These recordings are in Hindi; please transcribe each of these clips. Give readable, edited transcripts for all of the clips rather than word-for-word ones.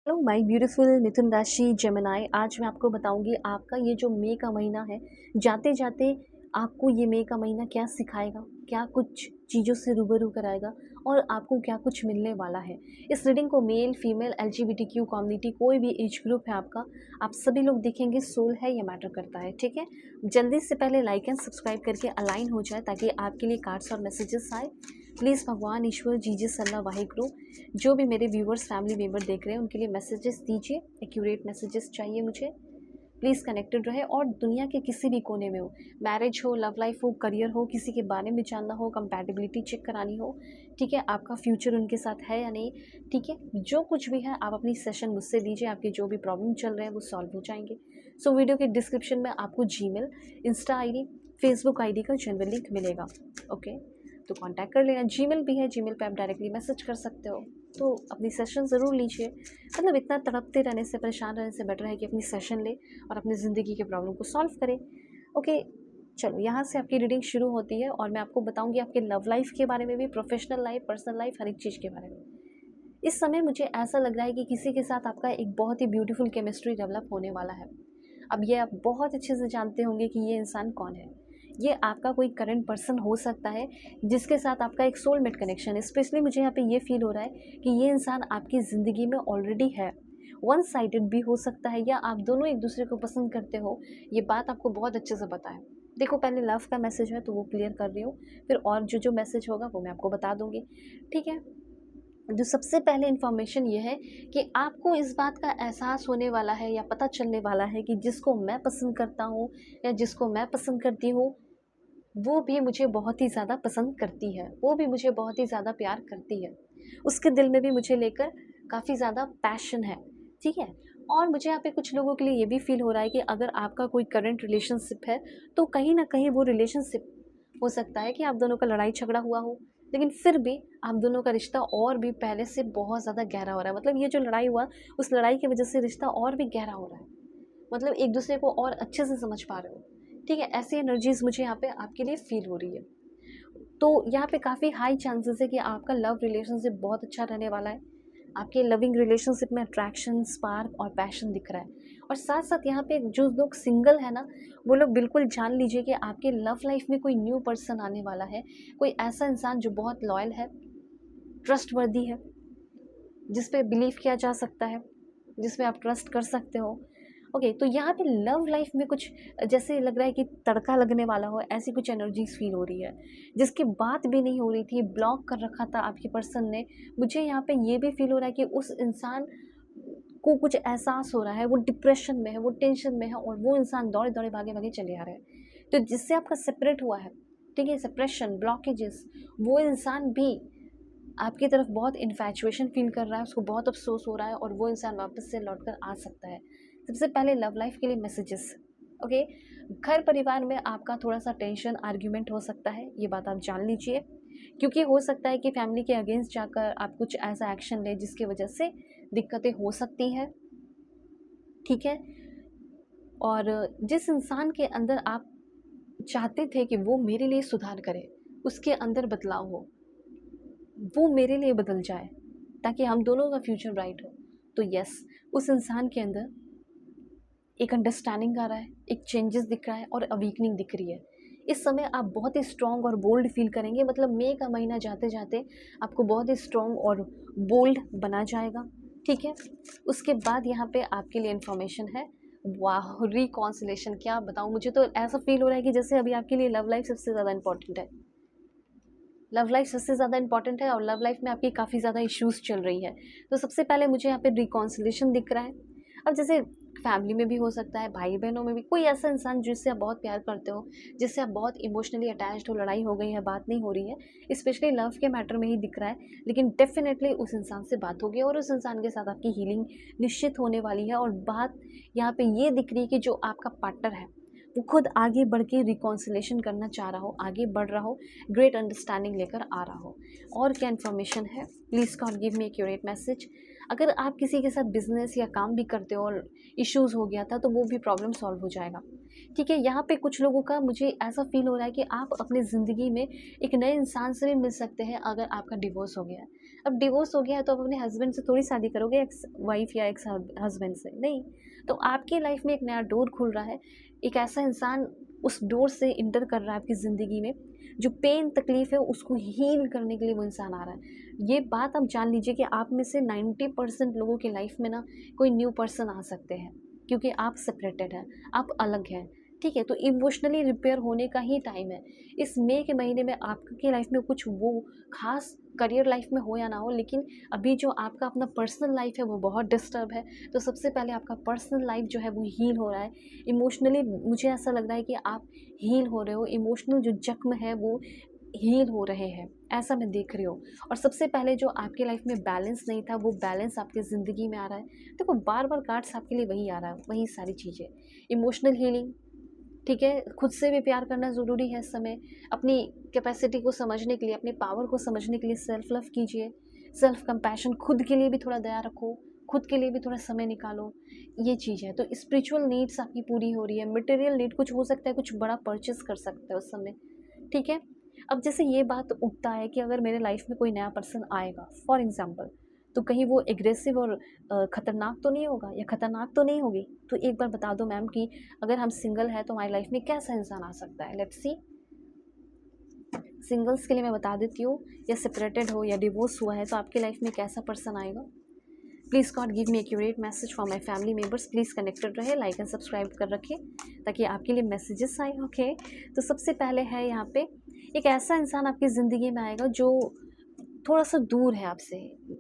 हेलो माय ब्यूटीफुल मिथुन राशि जेमिनाई। आज मैं आपको बताऊंगी आपका ये जो मई का महीना है, जाते जाते आपको ये मई का महीना क्या सिखाएगा, क्या कुछ चीज़ों से रूबरू कराएगा और आपको क्या कुछ मिलने वाला है। इस रीडिंग को मेल फीमेल LGBTQ कम्युनिटी कोई भी एज ग्रुप है आपका, आप सभी लोग देखेंगे। सोल है या मैटर करता है, ठीक है। जल्दी से पहले लाइक एंड सब्सक्राइब करके अलाइन हो जाए ताकि आपके लिए कार्ड्स और मैसेजेस आए। प्लीज़ भगवान ईश्वर जीजस अल्लाह वाहिगुरु, जो भी मेरे व्यूवर्स फैमिली मेम्बर देख रहे हैं उनके लिए मैसेजेस दीजिए। एक्यूरेट मैसेजेस चाहिए मुझे। प्लीज़ कनेक्टेड रहे और दुनिया के किसी भी कोने में हो, मैरिज हो, लव लाइफ हो, करियर हो, किसी के बारे में जानना हो, कंपैटिबिलिटी चेक करानी हो, ठीक है, आपका फ्यूचर उनके साथ है या नहीं, ठीक है, जो कुछ भी है आप अपनी सेशन मुझसे लीजिए। आपके जो भी प्रॉब्लम चल रहे हैं वो सॉल्व हो जाएंगे। सो वीडियो के डिस्क्रिप्शन में आपको Gmail, insta ID, Facebook ID का जनरल लिंक मिलेगा। ओके, तो कांटेक्ट कर लेना। जीमेल भी है, जीमेल पे आप डायरेक्टली मैसेज कर सकते हो। तो अपनी सेशन ज़रूर लीजिए। मतलब इतना तड़पते रहने से, परेशान रहने से बेटर है कि अपनी सेशन ले और अपनी ज़िंदगी के प्रॉब्लम को सॉल्व करें। ओके, चलो यहाँ से आपकी रीडिंग शुरू होती है और मैं आपको बताऊंगी आपके लव लाइफ के बारे में भी, प्रोफेशनल लाइफ, पर्सनल लाइफ, हर एक चीज़ के बारे में। इस समय मुझे ऐसा लग रहा है कि किसी के साथ आपका एक बहुत ही ब्यूटीफुल केमिस्ट्री डेवलप होने वाला है। अब ये आप बहुत अच्छे से जानते होंगे कि ये इंसान कौन है। ये आपका कोई करंट पर्सन हो सकता है जिसके साथ आपका एक सोलमेट कनेक्शन है। स्पेशली मुझे यहाँ पे ये फील हो रहा है कि ये इंसान आपकी ज़िंदगी में ऑलरेडी है। वन साइडेड भी हो सकता है या आप दोनों एक दूसरे को पसंद करते हो, ये बात आपको बहुत अच्छे से पता है। देखो, पहले लव का मैसेज है तो वो क्लियर कर रही हूँ, फिर और जो जो मैसेज होगा वो मैं आपको बता दूंगी, ठीक है। जो सबसे पहले इन्फॉर्मेशन ये है कि आपको इस बात का एहसास होने वाला है या पता चलने वाला है कि जिसको मैं पसंद करता हूँ या जिसको मैं पसंद करती हूँ, वो भी मुझे बहुत ही ज़्यादा पसंद करती है, वो भी मुझे बहुत ही ज़्यादा प्यार करती है। उसके दिल में भी मुझे लेकर काफ़ी ज़्यादा पैशन है, ठीक है। और मुझे यहाँ पे कुछ लोगों के लिए ये भी फील हो रहा है कि अगर आपका कोई करंट रिलेशनशिप है तो कहीं ना कहीं वो रिलेशनशिप हो सकता है कि आप दोनों का लड़ाई झगड़ा हुआ हो, लेकिन फिर भी आप दोनों का रिश्ता और भी पहले से बहुत ज़्यादा गहरा हो रहा है। मतलब ये जो लड़ाई हुआ, उस लड़ाई की वजह से रिश्ता और भी गहरा हो रहा है। मतलब एक दूसरे को और अच्छे से समझ पा रहे हो, ठीक है। ऐसी एनर्जीज मुझे यहाँ पे आपके लिए फील हो रही है। तो यहाँ पे काफ़ी हाई चांसेस है कि आपका लव रिलेशनशिप बहुत अच्छा रहने वाला है। आपके लविंग रिलेशनशिप में अट्रैक्शन, स्पार्क और पैशन दिख रहा है। और साथ साथ यहाँ पे जो लोग सिंगल है ना, वो लोग बिल्कुल जान लीजिए कि आपके लव लाइफ में कोई न्यू पर्सन आने वाला है। कोई ऐसा इंसान जो बहुत लॉयल है, ट्रस्टवर्दी है, जिस पे बिलीव किया जा सकता है, जिसमें आप ट्रस्ट कर सकते हो। ओके, तो यहाँ पे लव लाइफ में कुछ जैसे लग रहा है कि तड़का लगने वाला हो, ऐसी कुछ एनर्जीज फील हो रही है। जिसकी बात भी नहीं हो रही थी, ब्लॉक कर रखा था आपके पर्सन ने, मुझे यहाँ पे ये भी फील हो रहा है कि उस इंसान को कुछ एहसास हो रहा है, वो डिप्रेशन में है, वो टेंशन में है और वो इंसान दौड़े दौड़े भागे भागे चले आ रहे हैं। तो जिससे आपका सेपरेट हुआ है, ठीक है, सेपरेशन, ब्लॉकेजेस, वो इंसान भी आपकी तरफ बहुत इन्फैचुएशन फील कर रहा है, उसको बहुत अफसोस हो रहा है और वो इंसान वापस से लौट कर आ सकता है। सबसे पहले लव लाइफ के लिए मैसेजेस। ओके, घर परिवार में आपका थोड़ा सा टेंशन, आर्ग्यूमेंट हो सकता है, ये बात आप जान लीजिए। क्योंकि हो सकता है कि फैमिली के अगेंस्ट जाकर आप कुछ ऐसा एक्शन लें जिसकी वजह से दिक्कतें हो सकती हैं, ठीक है। और जिस इंसान के अंदर आप चाहते थे कि वो मेरे लिए सुधार करे, उसके अंदर बदलाव हो, वो मेरे लिए बदल जाए ताकि हम दोनों का फ्यूचर ब्राइट हो, तो यस, उस इंसान के अंदर एक अंडरस्टैंडिंग आ रहा है, एक चेंजेस दिख रहा है और अवीकनिंग दिख रही है। इस समय आप बहुत ही स्ट्रॉन्ग और बोल्ड फील करेंगे। मतलब मई का महीना जाते जाते आपको बहुत ही स्ट्रॉन्ग और बोल्ड बना जाएगा, ठीक है। उसके बाद यहाँ पे आपके लिए इन्फॉर्मेशन है, वाह, रिकॉन्सिलेशन। क्या बताऊँ, मुझे तो ऐसा फील हो रहा है कि जैसे अभी आपके लिए लव लाइफ सबसे ज़्यादा इंपॉर्टेंट है। लव लाइफ सबसे ज़्यादा इंपॉर्टेंट है और लव लाइफ में आपकी काफ़ी ज़्यादा इश्यूज़ चल रही है। तो सबसे पहले मुझे यहाँ पे रिकॉन्सिलेशन दिख रहा है। अब जैसे फैमिली में भी हो सकता है, भाई बहनों में भी, कोई ऐसा इंसान जिससे आप बहुत प्यार करते हो, जिससे आप बहुत इमोशनली अटैच्ड हो, लड़ाई हो गई है, बात नहीं हो रही है, स्पेशली लव के मैटर में ही दिख रहा है, लेकिन डेफिनेटली उस इंसान से बात होगी और उस इंसान के साथ आपकी हीलिंग निश्चित होने वाली है। और बात यहाँ पे ये दिख रही है कि जो आपका पार्टनर है वो खुद आगे बढ़ के रिकॉन्सिलेशन करना चाह रहा हो, आगे बढ़ रहा हो, ग्रेट अंडरस्टैंडिंग लेकर आ रहा हो। और क्या इन्फॉर्मेशन है, please God give me accurate message. अगर आप किसी के साथ बिजनेस या काम भी करते हो और इश्यूज़ हो गया था तो वो भी प्रॉब्लम सॉल्व हो जाएगा, ठीक है। यहाँ पे कुछ लोगों का मुझे ऐसा फील हो रहा है कि आप अपनी ज़िंदगी में एक नए इंसान से भी मिल सकते हैं अगर आपका डिवोर्स हो गया है। अब डिवोर्स हो गया है तो आप अपने हस्बैंड से थोड़ी शादी करोगे, एक्स वाइफ या एक्स हस्बैंड से, नहीं। तो आपकी लाइफ में एक नया डोर खुल रहा है, एक ऐसा इंसान उस डोर से इंटर कर रहा है आपकी ज़िंदगी में, जो पेन तकलीफ़ है उसको हील करने के लिए वो इंसान आ रहा है। ये बात आप जान लीजिए कि आप में से 90% लोगों की लाइफ में ना कोई न्यू पर्सन आ सकते हैं, क्योंकि आप सेपरेटेड हैं, आप अलग हैं, ठीक है? तो इमोशनली रिपेयर होने का ही टाइम है। इस मई के महीने में आपकी लाइफ में कुछ वो ख़ास करियर लाइफ में हो या ना हो, लेकिन अभी जो आपका अपना पर्सनल लाइफ है वो बहुत डिस्टर्ब है। तो सबसे पहले आपका पर्सनल लाइफ जो है वो हील हो रहा है। इमोशनली मुझे ऐसा लग रहा है कि आप हील हो रहे हो, इमोशनल जो जख्म है वो हील हो रहे हैं, ऐसा मैं देख रही हूँ। और सबसे पहले जो आपकी लाइफ में बैलेंस नहीं था वो बैलेंस आपकी ज़िंदगी में आ रहा है। देखो बार-बार कार्ड्स आपके लिए वही आ रहा है, वही सारी चीज़ें। इमोशनल हीलिंग, ठीक है, खुद से भी प्यार करना ज़रूरी है इस समय। अपनी कैपेसिटी को समझने के लिए, अपने पावर को समझने के लिए सेल्फ लव कीजिए, सेल्फ कंपैशन, खुद के लिए भी थोड़ा दया रखो, खुद के लिए भी थोड़ा समय निकालो, ये चीज़ है। तो स्पिरिचुअल नीड्स आपकी पूरी हो रही है, मटेरियल नीड कुछ हो सकता है, कुछ बड़ा परचेज़ कर सकते हो उस समय, ठीक है। अब जैसे ये बात उठता है कि अगर मेरे लाइफ में कोई नया पर्सन आएगा फॉर एग्ज़ाम्पल, तो कहीं वो एग्रेसिव और ख़तरनाक तो नहीं होगा या ख़तरनाक तो नहीं होगी? तो एक बार बता दो मैम कि अगर हम सिंगल हैं तो हमारी लाइफ में कैसा इंसान आ सकता है? Let's see. सिंगल्स के लिए मैं बता देती हूँ, या सेपरेटेड हो या डिवोर्स हुआ है तो आपकी लाइफ में कैसा पर्सन आएगा? Please God give me accurate message for my family members. Please connected रहे, लाइक एंड सब्सक्राइब कर रखिए ताकि आपके लिए मैसेजेस आए, ओके। तो सबसे पहले है यहाँ पे एक ऐसा इंसान आपकी ज़िंदगी में आएगा जो थोड़ा सा दूर है आपसे,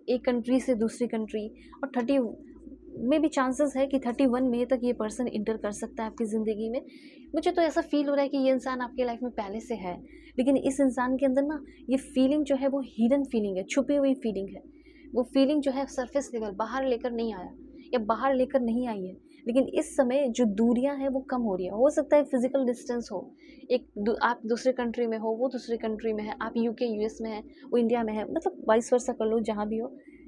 एक कंट्री से दूसरी कंट्री, और 30 में भी चांसेस है कि 31 मई तक ये पर्सन इंटर कर सकता है आपकी ज़िंदगी में। मुझे तो ऐसा फील हो रहा है कि ये इंसान आपकी लाइफ में पहले से है, लेकिन इस इंसान के अंदर ना ये फीलिंग जो है वो हिडन फीलिंग है, छुपी हुई फीलिंग है। वो फीलिंग जो है सरफेस लेवल बाहर लेकर नहीं आया या बाहर लेकर नहीं आई है, लेकिन इस समय जो दूरियां हैं वो कम हो रही है। हो सकता है फिजिकल डिस्टेंस हो, आप दूसरे कंट्री में हो, वो दूसरे कंट्री में है, आप यूके यूएस में है, वो इंडिया में है, मतलब वाइस वर्सा कर लो, जहाँ भी हो।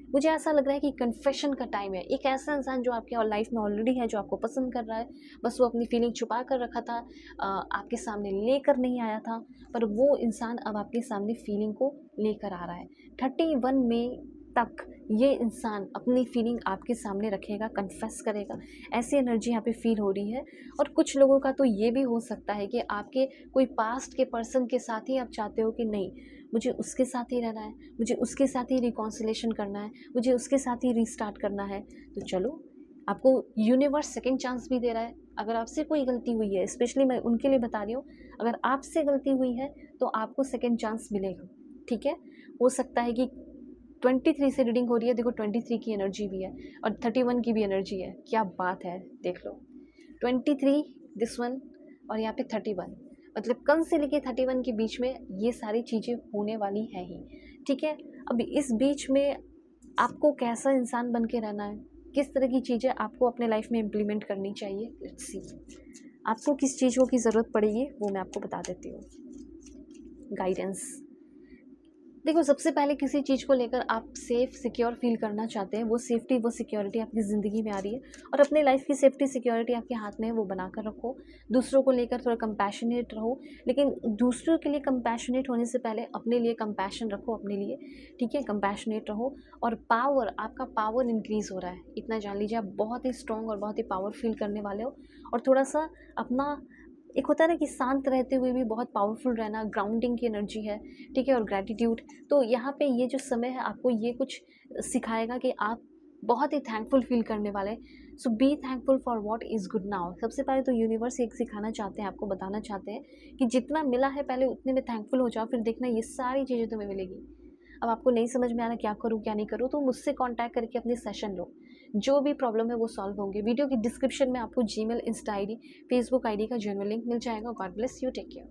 मुझे ऐसा लग रहा है कि कन्फेशन का टाइम है। एक ऐसा इंसान जो आपके लाइफ में ऑलरेडी है, जो आपको पसंद कर रहा है, बस वो अपनी फीलिंग छुपा कर रखा था, आपके सामने लेकर नहीं आया था, पर वो इंसान अब आपके सामने फीलिंग को लेकर आ रहा है। 31 मई तक ये इंसान अपनी फीलिंग आपके सामने रखेगा, कन्फेस करेगा। ऐसी एनर्जी यहाँ पे फील हो रही है। और कुछ लोगों का तो ये भी हो सकता है कि आपके कोई पास्ट के पर्सन के साथ ही आप चाहते हो कि नहीं, मुझे उसके साथ ही रहना है, मुझे उसके साथ ही रिकॉन्सिलेशन करना है, मुझे उसके साथ ही रीस्टार्ट करना है। तो चलो, आपको यूनिवर्स सेकेंड चांस भी दे रहा है। अगर आपसे कोई गलती हुई है, स्पेशली मैं उनके लिए बता रही हूँ, अगर आपसे गलती हुई है तो आपको सेकेंड चांस मिलेगा, ठीक है। हो सकता है कि 23 से रीडिंग हो रही है, देखो 23 की एनर्जी भी है और 31 की भी एनर्जी है, क्या बात है, देख लो 23 दिस वन और यहाँ पे 31, मतलब कल से लेके 31 के बीच में ये सारी चीज़ें होने वाली हैं ही, ठीक है। अब इस बीच में आपको कैसा इंसान बन के रहना है, किस तरह की चीज़ें आपको अपने लाइफ में इम्प्लीमेंट करनी चाहिए, लेट्स सी। आपको किस चीज़ों की ज़रूरत पड़ेगी वो मैं आपको बता देती हूँ। गाइडेंस, देखो सबसे पहले किसी चीज़ को लेकर आप सेफ़ सिक्योर फील करना चाहते हैं, वो सेफ्टी वो सिक्योरिटी आपकी ज़िंदगी में आ रही है, और अपने लाइफ की सेफ्टी सिक्योरिटी आपके हाथ में है, वो बना कर रखो। दूसरों को लेकर थोड़ा कंपैशनेट रहो, लेकिन दूसरों के लिए कंपैशनेट होने से पहले अपने लिए कंपैशन रखो, अपने लिए, ठीक है, कंपैशनेट रहो। और पावर, आपका पावर इंक्रीज़ हो रहा है, इतना जान लीजिए, आप बहुत ही स्ट्रॉन्ग और बहुत ही पावर फील करने वाले हो। और थोड़ा सा अपना, एक होता है ना कि शांत रहते हुए भी बहुत पावरफुल रहना, ग्राउंडिंग की एनर्जी है, ठीक है, और ग्रैटिट्यूड। तो यहाँ पे ये जो समय है आपको ये कुछ सिखाएगा कि आप बहुत ही थैंकफुल फील करने वाले। So be thankful for what is good now. सबसे पहले तो यूनिवर्स एक सिखाना चाहते हैं, आपको बताना चाहते हैं कि जितना मिला है पहले उतने में थैंकफुल हो जाओ, फिर देखना ये सारी चीज़ें तुम्हें मिलेगी। अब आपको नहीं समझ में आ रहा क्या करूँ क्या नहीं करूँ, तो मुझसे कॉन्टैक्ट करके अपने सेशन लो, जो भी प्रॉब्लम है वो सॉल्व होंगे। वीडियो की डिस्क्रिप्शन में आपको Gmail, insta ID, Facebook ID का जनरल लिंक मिल जाएगा। God bless you, take care.